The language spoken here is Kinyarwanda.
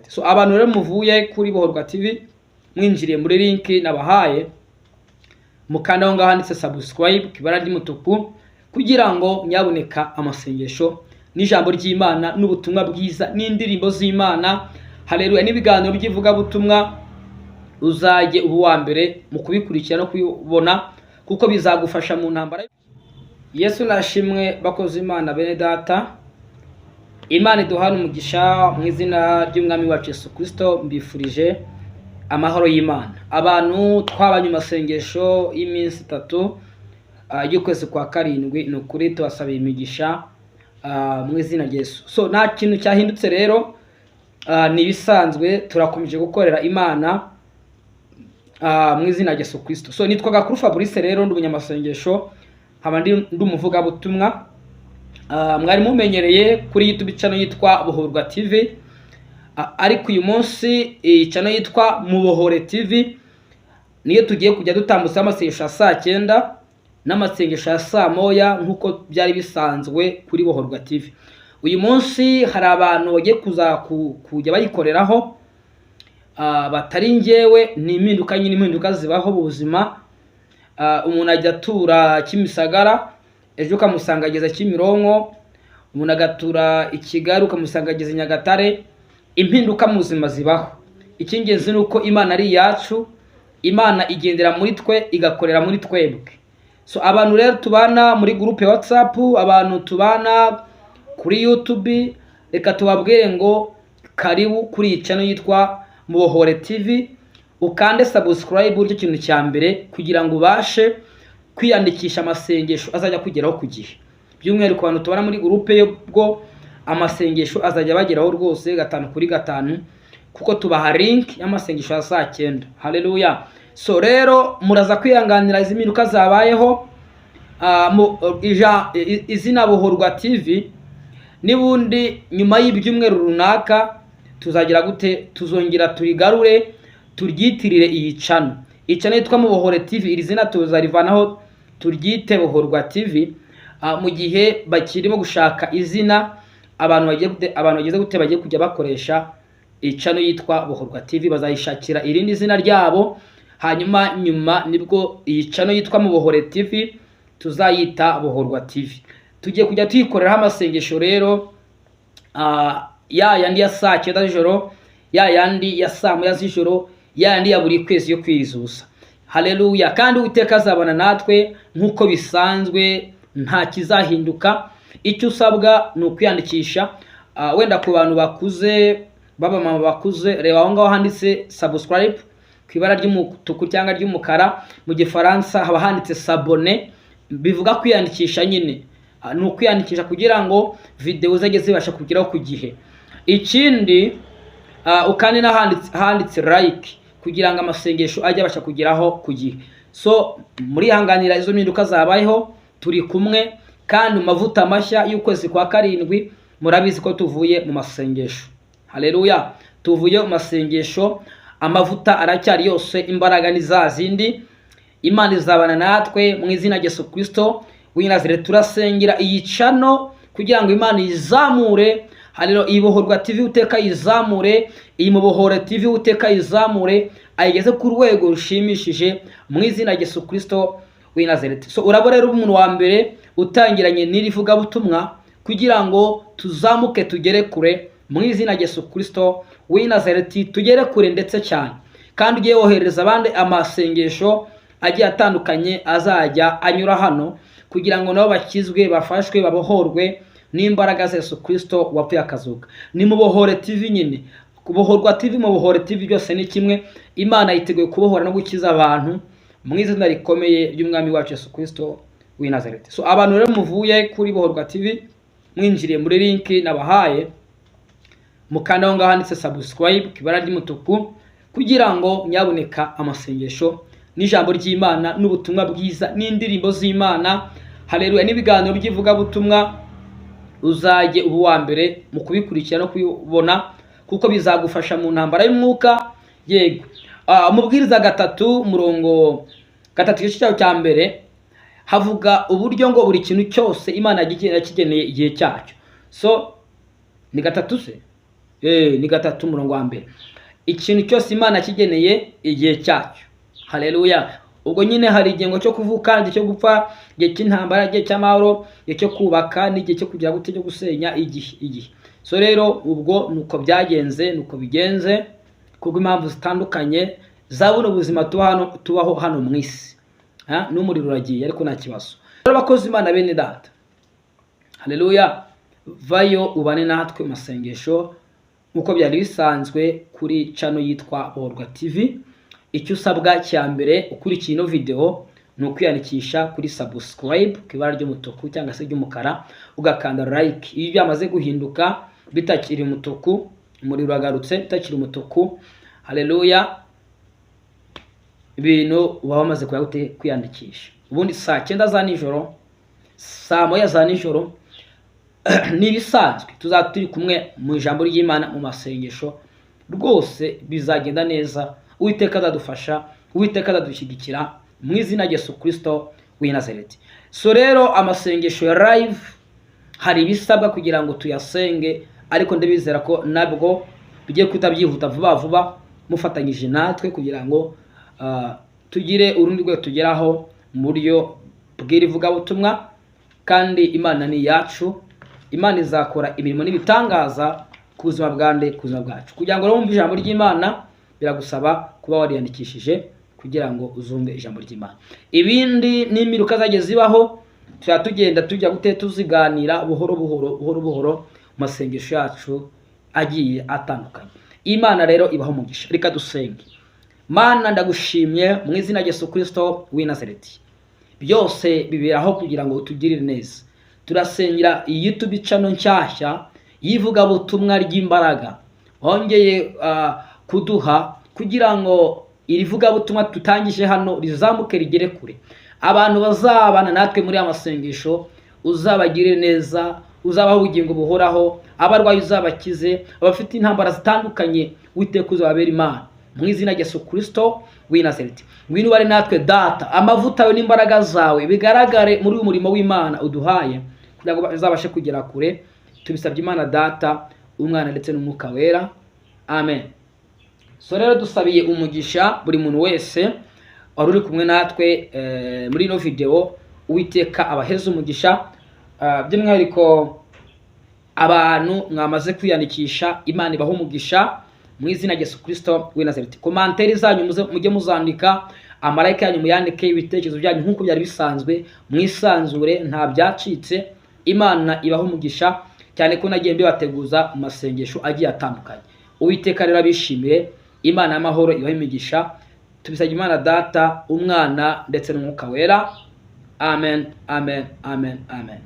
So abantu rero muvuye kuri Bohorwa TV mwinjiriye muri link nabahaye mukanda aho ngaho handitse subscribe kibara ry'umutuku kugira ngo nyaboneka amasengesho n'ijambo ry'Imana n'ubutumwa bwiza n'indirimbo z'Imana haleluya n'ibiganiro by'ivuga butumwa uzajye ubu wa mbere mu kubikurikira no kubibona kuko bizagufasha mu ntambara. Yesu nashimwe bakoze Imana bene data, Imana iduhana umugisha mu izina ry'umwami wacu Yesu Kristo. Mbifurije amahoro y'Imana. Abantu twabanye masengesho y'iminsi 3 y'ukwezi kwa karindwi, no kuri tubasaba imigisha mu izina rya Yesu. So nta kintu cyahindutse rero, ni bisanzwe turakomeje gukorera Imana mu izina rya Yesu Kristo. So nitwa Gakuru Fabrice rero ndi umunyamasengesho, nkaba ndi umuvuga butumwa. Mwari mumenyereye kuri YouTube channel yitwa Bohorwa TV, ariko uyu munsi channel yitwa Mubohore TV niyo tugiye kujya dutambutsa amasengesho ya saa 9 n'amasengesho ya saa 1 nkuko byari bisanzwe kuri Bohorwa TV. Uyu munsi hari abantu bagiye kujya bayikoreraho batari ngewe, ni impinduka nyine, impinduka zibaho mu buzima. Umuntu ajya atura Kimisagara, ejo ukamusangageza Kimironko, umuntu agatura Ikigali ukamusangageza Nyagatare. Impinduka mu buzima zibaho. Icyingenzi nuko Imana ari yacu, Imana igendera muri twe igakorera muri twebwe. So abantu rero tubana muri groupe ya WhatsApp, abantu tubana kuri YouTube, reka tubabwire ngo karibu kuri channel yitwa Mubohore TV, ukande subscribe buryo kintu cya mbere kugira ngo ubashe kwiyandikisha amasengesho azajya kugeraho ku gihe. By'umwihariko abantu tubana muri groupe yo bwo amasengesho azajya bageraho rwose 5 kuri 5 kuko tubaha link y'amasengesho ya saa 9. Haleluya. So rero muraza kwihanganira iziminduka zabayeho izina Bohorwa TV. Nibundi nyuma y'ibyumweru runaka tuzagira gute, tuzongera turigarure turyitirire iyi channel. Iyi channel yitwa Mubohore TV, iri zina tuzarivanaho turyite Bohorwa TV mu gihe bakirimo gushaka izina. Abantu bageze gute bagiye kujya bakoresha iyi channel yitwa Bohorwa TV, bazayishakira irindi zina ryabo, hanyuma nyuma nibwo iyi channel yitwa Mubohore TV tuzayita Bohorwa TV. Tugiye kujya tuyikorera amasengesho rero yandi ya saa 9 z'ijoro, yandi ya saa 1 z'ijoro, yandi ya buri kwezi yo kwizuza. Haleluya. Kandi Uwiteka azabana natwe nkuko bisanzwe, nta kizahinduka. Icyo usabwa ni ukwiyandikisha. Wenda ku bantu bakuze, baba mama bakuze, reba aho ngaho handitse subscribe kwibara ry'umutuku cyangwa ry'umukara, mu gifaransa haba handitse s'abonner, bivuga kwiyandikisha nyine. Ni ukwiyandikisha kugira ngo video zajye zibasha kugeraho ku gihe. Ikindi ukandi handitse like kugira ngo amasengesho ajye abasha kugeraho ku gihe. So muri hanganira izo mpinduka zabayeho, turi kumwe kandi mavuta mashya y'ukwezi kwa karindwi. Murabizi ko tuvuye mu masengesho. Haleluya. Tuvuye mu masengesho, amavuta aracyari yose, imbaraga ni za zindi. Imana izabana natwe mu izina rya Yesu Kristo w'Inazareti. Turasengera iyi channel kugira ngo Imana izamure. Haleluya. Ibohorwa TV Uteka izamure, iyi Mubohore TV Uteka izamure, ayigeze ku rwego rushimishije mu izina rya Yesu Kristo w'Inazareti. So urabo rero umuntu wa mbere utangiranye n'irivuga butumwa kugira ngo tuzamuke tugere kure mu izina rya Yesu Kristo w'Inazareti, tugere kure ndetse cyane. Kandi ugiye wohereza abandi amasengesho agiye atandukanye azajya anyura hano kugira ngo nabo bakizwe, bafashwe, babohorwe n'imbaraga za Yesu Kristo wapfuye akazuka. Ni Mubohore TV nyine. Kubohorwa TV, Mubohore TV byose ni kimwe. Imana yiteguye kubohora no gukiza abantu mu izina rikomeye ry'umwami wacu Yesu Kristo w'Inazareti. So abantu rero muvuye kuri Bohorwa TV mwinjiriye muri link nabahaye mukanda aho ngaho handitse subscribe kibara ry'umutuku kugira ngo nyaboneka amasengesho n'ijambo ry'Imana n'ubutumwa bwiza n'indirimbo z'Imana. Haleluya. n'ibiganiro by'ivuga butumwa uzajye ubu wa mbere mu kubikurikira no kubibona kuko bizagufasha mu ntambara y'umwuka. Yego. Umubwiriza 3 murongo 3 igice cya mbere havuga uburyo ngo buri kintu cyose Imana yakigeneye igihe cyacyo. So ni 3 se ni 3:1. Ikintu cyose Imana kigeneye igihe cyacyo. Haleluya. Ubwo nyine hari igihe cyo kuvuka, igihe cyo gupfa, igihe cy'intambara, igihe cy'amahoro, igihe cyo kubaka, n'igihe cyo kugira gute cyo gusenya, igihe. So rero ubwo nuko byagenze, nuko bigenze kubwo impamvu zitandukanye zabuno ubuzima tubaho hano mu isi. N'umuriro uragiye ariko nta kibazo. Rero abakozi Imana bene data, haleluya, vayo ubane natwe mu masengesho uko byari bisanzwe kuri channel yitwa Bohorwa TV. Icyo usabwa cya mbere ukurikiye ino video ni ukwiyandikisha kuri subscribe ku ibara ry'umutuku cyangwa se ry'umukara, ugakanda like. Iyo byamaze guhinduka bitakiri umutuku, umuriro wagarutse bitakiri umutuku, haleluya, ibintu uba wamaze kwiyandikisha. Ubundi saa 9 za nijoro, saa 1 za nijoro nibisanzwe tuzaturi kumwe mu ijambo ry'Imana mu masengesho. Rwose bizagenda neza. Uwiteka azadufasha, Uwiteka azadushyigikira mu izina rya Yesu Kristo w'i Nazareti. So rero amasengesho ya live hari ibisabwa kugira ngo tuyasenge, ariko ndabizera ko nabwo bigiye kutabyihuta vuba mufatanyije natwe kugira ngo tugire urundi rwego tugeraho mu buryo bw'irivuga butumwa. Kandi Imana ni yacu, Imana izakora imirimo n'ibitangaza ku buzima bwande, ku buzima bwacu. Kugira ngo wumve ijambo ry'Imana biragusaba kuba wariyandikishije kugira ngo uzumve ijambo ry'Imana. Ibindi n'imiruka zageze zibaho tugenda tujya tuziganira buhoro buhoro mu masengesho yacu agiye atandukanye. Imana rero ibaho umugisha. Reka dusenge. Mana, ndagushimye mu izina rya Yesu Kristo w'i Nazareti. Byose biberaho kugira ngo utugirire neza. Turasengera iyi YouTube channel nshyashya yivuga butumwa ry'imbaraga hongeye kuduha kugira ngo irivuga butumwa tutangije hano rizamuke rigere kure. Abantu bazabana natwe muri amasengesho uzabagire neza, uzabaho ubugingo buhoraho, abarwayi uzabakize, abafite intambara zitandukanye Uwiteka uzababera Imana mu izina rya Yesu Kristo w'i Nazareti. Ngwino bari natwe Data, amavuta yawe n'imbaraga zawe bigaragare muri uyu murimo w'Imana uduhaye kugira ngo bazabashe kugera kure. Tubisabye Imana Data, Umwana ndetse n'Umwuka Wera. Amen. So rero dusabiye umugisha buri muntu wese wari uri kumwe natwe muri ino video. Uwiteka abaheze umugisha, by'umwihariko abantu mwamaze kwiyandikisha, Imana ibaho umugisha mu izina rya Yesu Kristo w'i Nazareti. Komanteri zanyu mujye muzandika, amarayika yanyu muyandike, ibitekerezo byanyu nk'uko byari bisanzwe, mwisanzure, nta byacitse. Imana ibaho umugisha cyane ko nagiye mbibateguza mu masengesho agiye atandukanye. Uwiteka rero abishimire. Imana y'amahoro ibaho imigisha. Tubisabye Imana Data, Umwana ndetse n'Umwuka Wera. Amen, amen, amen, amen.